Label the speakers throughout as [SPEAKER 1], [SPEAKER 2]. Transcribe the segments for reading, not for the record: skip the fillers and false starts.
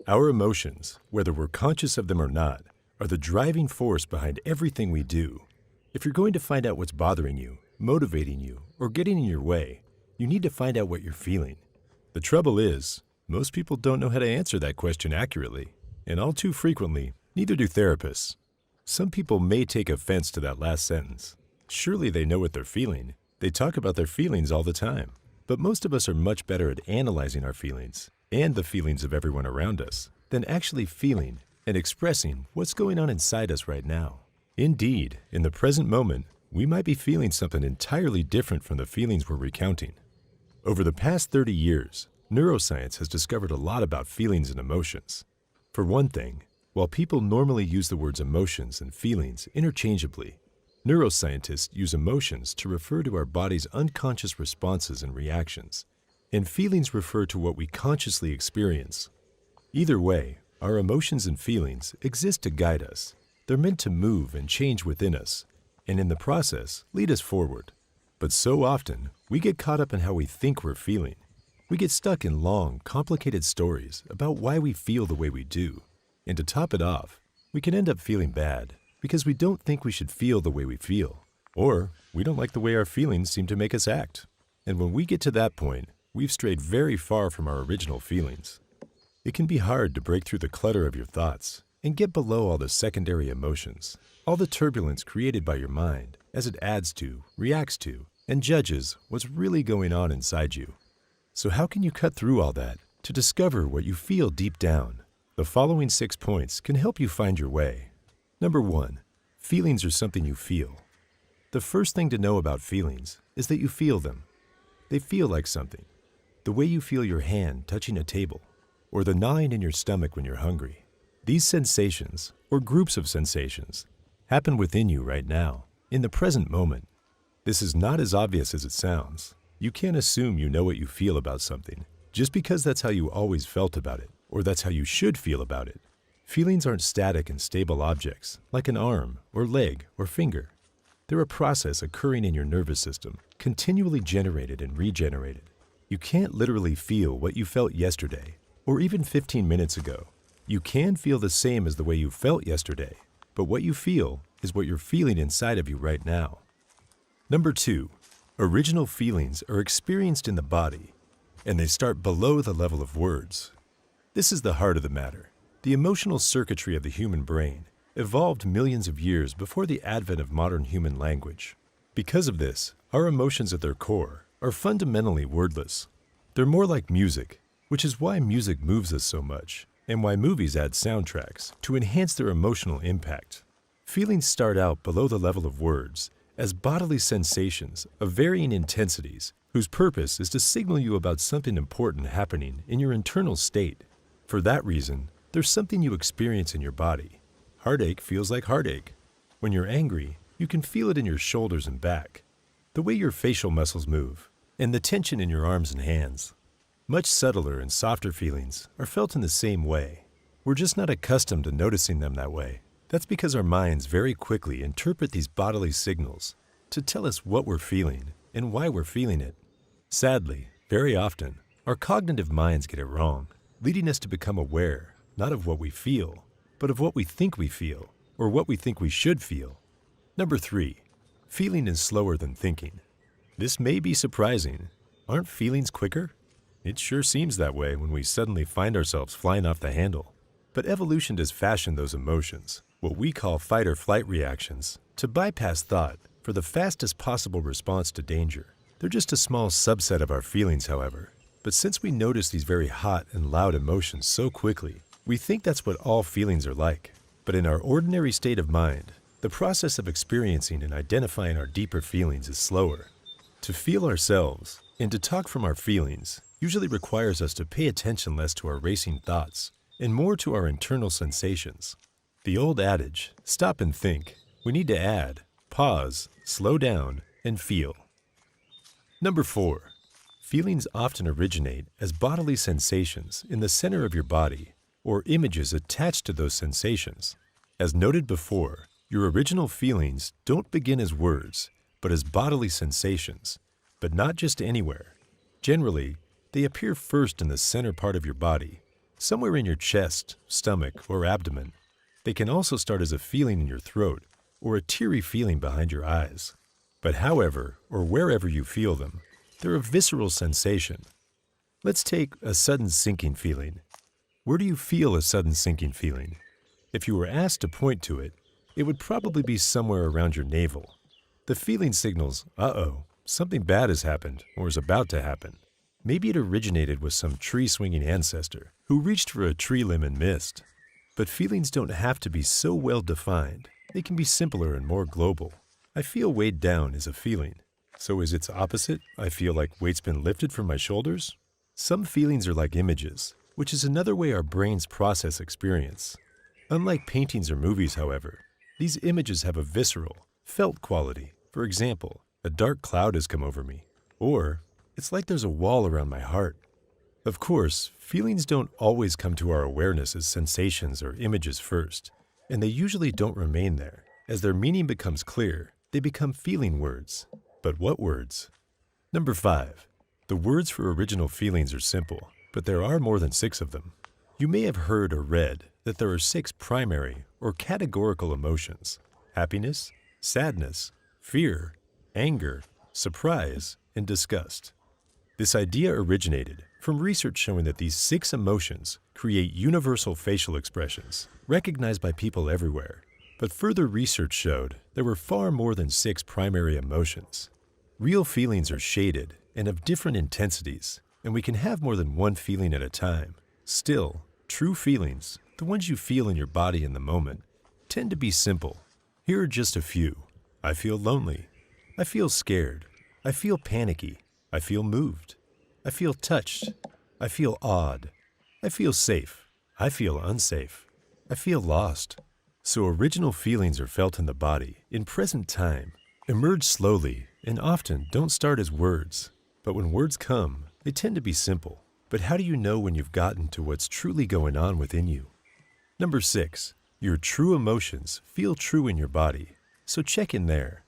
[SPEAKER 1] Our emotions, whether we're conscious of them or not, are the driving force behind everything we do. If you're going to find out what's bothering you, motivating you, or getting in your way, you need to find out what you're feeling. The trouble is, most people don't know how to answer that question accurately, and all too frequently, neither do therapists. Some people may take offense to that last sentence. Surely they know what they're feeling. They talk about their feelings all the time. But most of us are much better at analyzing our feelings and the feelings of everyone around us than actually feeling and expressing what's going on inside us right now. Indeed, in the present moment, we might be feeling something entirely different from the feelings we're recounting. Over the past 30 years, neuroscience has discovered a lot about feelings and emotions. For one thing, while people normally use the words emotions and feelings interchangeably, neuroscientists use emotions to refer to our body's unconscious responses and reactions, and feelings refer to what we consciously experience. Either way, our emotions and feelings exist to guide us. They're meant to move and change within us, and in the process, lead us forward. But so often, we get caught up in how we think we're feeling. We get stuck in long, complicated stories about why we feel the way we do. And to top it off, we can end up feeling bad because we don't think we should feel the way we feel, or we don't like the way our feelings seem to make us act. And when we get to that point, we've strayed very far from our original feelings. It can be hard to break through the clutter of your thoughts and get below all the secondary emotions, all the turbulence created by your mind as it adds to, reacts to, and judges what's really going on inside you. So how can you cut through all that to discover what you feel deep down? The following 6 points can help you find your way. Number 1, feelings are something you feel. The first thing to know about feelings is that you feel them. They feel like something. The way you feel your hand touching a table, or the gnawing in your stomach when you're hungry. These sensations, or groups of sensations, happen within you right now, in the present moment. This is not as obvious as it sounds. You can't assume you know what you feel about something, just because that's how you always felt about it, or that's how you should feel about it. Feelings aren't static and stable objects, like an arm, or leg, or finger. They're a process occurring in your nervous system, continually generated and regenerated. You can't literally feel what you felt yesterday, or even 15 minutes ago. You can feel the same as the way you felt yesterday, but what you feel is what you're feeling inside of you right now. Number 2, original feelings are experienced in the body, and they start below the level of words. This is the heart of the matter. The emotional circuitry of the human brain evolved millions of years before the advent of modern human language. Because of this, our emotions at their core are fundamentally wordless. They're more like music, which is why music moves us so much, and why movies add soundtracks to enhance their emotional impact. Feelings start out below the level of words as bodily sensations of varying intensities whose purpose is to signal you about something important happening in your internal state. For that reason, there's something you experience in your body. Heartache feels like heartache. When you're angry, you can feel it in your shoulders and back, the way your facial muscles move, and the tension in your arms and hands. Much subtler and softer feelings are felt in the same way. We're just not accustomed to noticing them that way. That's because our minds very quickly interpret these bodily signals to tell us what we're feeling and why we're feeling it. Sadly, very often, our cognitive minds get it wrong, leading us to become aware not of what we feel, but of what we think we feel, or what we think we should feel. Number 3, feeling is slower than thinking. This may be surprising. Aren't feelings quicker? It sure seems that way when we suddenly find ourselves flying off the handle. But evolution has fashioned those emotions, what we call fight or flight reactions, to bypass thought for the fastest possible response to danger. They're just a small subset of our feelings, however. But since we notice these very hot and loud emotions so quickly, we think that's what all feelings are like. But in our ordinary state of mind, the process of experiencing and identifying our deeper feelings is slower. To feel ourselves and to talk from our feelings usually requires us to pay attention less to our racing thoughts and more to our internal sensations. The old adage, stop and think, we need to add, pause, slow down, and feel. Number 4, feelings often originate as bodily sensations in the center of your body or images attached to those sensations. As noted before, your original feelings don't begin as words, but as bodily sensations, but not just anywhere. Generally, they appear first in the center part of your body, somewhere in your chest, stomach, or abdomen. They can also start as a feeling in your throat or a teary feeling behind your eyes. But however or wherever you feel them, they're a visceral sensation. Let's take a sudden sinking feeling. Where do you feel a sudden sinking feeling? If you were asked to point to it, it would probably be somewhere around your navel. The feeling signals, uh-oh, something bad has happened or is about to happen. Maybe it originated with some tree-swinging ancestor who reached for a tree limb and missed. But feelings don't have to be so well-defined. They can be simpler and more global. I feel weighed down is a feeling. So is its opposite, I feel like weight's been lifted from my shoulders? Some feelings are like images, which is another way our brains process experience. Unlike paintings or movies, however, these images have a visceral, felt quality. For example, a dark cloud has come over me. Or, it's like there's a wall around my heart. Of course, feelings don't always come to our awareness as sensations or images first, and they usually don't remain there. As their meaning becomes clear, they become feeling words. But what words? Number 5. The words for original feelings are simple, but there are more than 6 of them. You may have heard or read that there are 6 primary or categorical emotions: happiness, sadness, fear, anger, surprise, and disgust. This idea originated from research showing that these 6 emotions create universal facial expressions recognized by people everywhere. But further research showed there were far more than 6 primary emotions. Real feelings are shaded and of different intensities, and we can have more than one feeling at a time. Still, true feelings, the ones you feel in your body in the moment, tend to be simple. Here are just a few. I feel lonely. I feel scared. I feel panicky. I feel moved. I feel touched. I feel awed. I feel safe. I feel unsafe. I feel lost. So original feelings are felt in the body, in present time, emerge slowly, and often don't start as words. But when words come, they tend to be simple. But how do you know when you've gotten to what's truly going on within you? Number 6. Your true emotions feel true in your body, so check in there.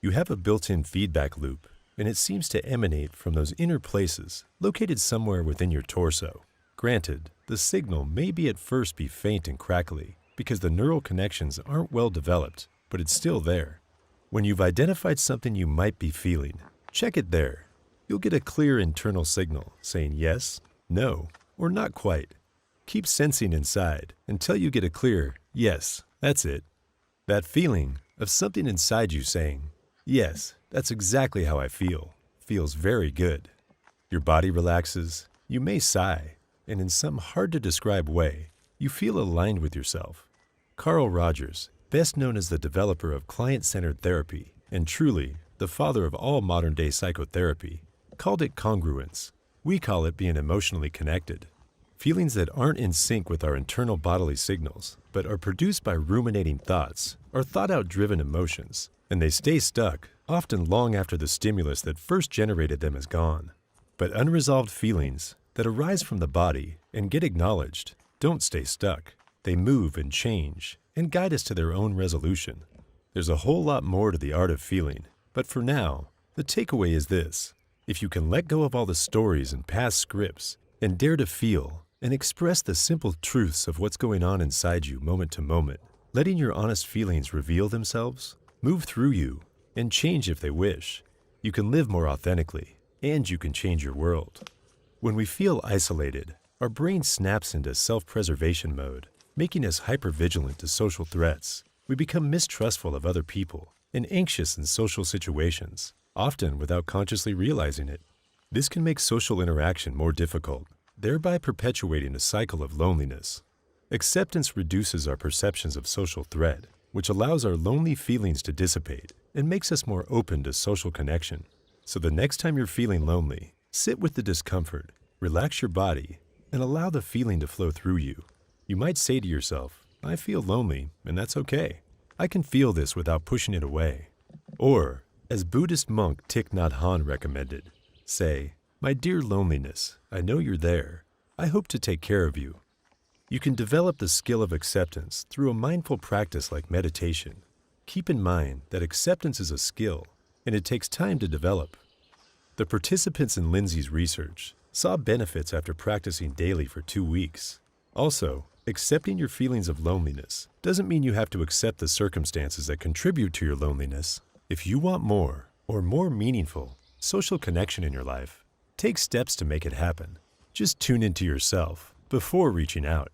[SPEAKER 1] You have a built-in feedback loop, and it seems to emanate from those inner places located somewhere within your torso. Granted, the signal may at first be faint and crackly because the neural connections aren't well developed, but it's still there. When you've identified something you might be feeling, check it there. You'll get a clear internal signal saying yes, no, or not quite. Keep sensing inside until you get a clear yes, that's it. That feeling of something inside you saying, yes, that's exactly how I feel, feels very good. Your body relaxes, you may sigh, and in some hard-to-describe way, you feel aligned with yourself. Carl Rogers, best known as the developer of client-centered therapy, and truly the father of all modern-day psychotherapy, called it congruence. We call it being emotionally connected. Feelings that aren't in sync with our internal bodily signals, but are produced by ruminating thoughts, are thought-out driven emotions, and they stay stuck, often long after the stimulus that first generated them is gone. But unresolved feelings that arise from the body and get acknowledged don't stay stuck. They move and change and guide us to their own resolution. There's a whole lot more to the art of feeling, but for now, the takeaway is this. If you can let go of all the stories and past scripts and dare to feel and express the simple truths of what's going on inside you moment to moment, letting your honest feelings reveal themselves, move through you, and change if they wish, you can live more authentically, and you can change your world. When we feel isolated, our brain snaps into self-preservation mode, making us hypervigilant to social threats. We become mistrustful of other people and anxious in social situations, often without consciously realizing it. This can make social interaction more difficult, thereby perpetuating a cycle of loneliness. Acceptance reduces our perceptions of social threat, which allows our lonely feelings to dissipate and makes us more open to social connection. So the next time you're feeling lonely, sit with the discomfort, relax your body, and allow the feeling to flow through you. You might say to yourself, I feel lonely, and that's okay. I can feel this without pushing it away. Or, as Buddhist monk Thich Nhat Hanh recommended, say, my dear loneliness, I know you're there. I hope to take care of you. You can develop the skill of acceptance through a mindful practice like meditation. Keep in mind that acceptance is a skill, and it takes time to develop. The participants in Lindsay's research saw benefits after practicing daily for 2 weeks. Also, accepting your feelings of loneliness doesn't mean you have to accept the circumstances that contribute to your loneliness. If you want more, or more meaningful, social connection in your life, take steps to make it happen. Just tune into yourself before reaching out.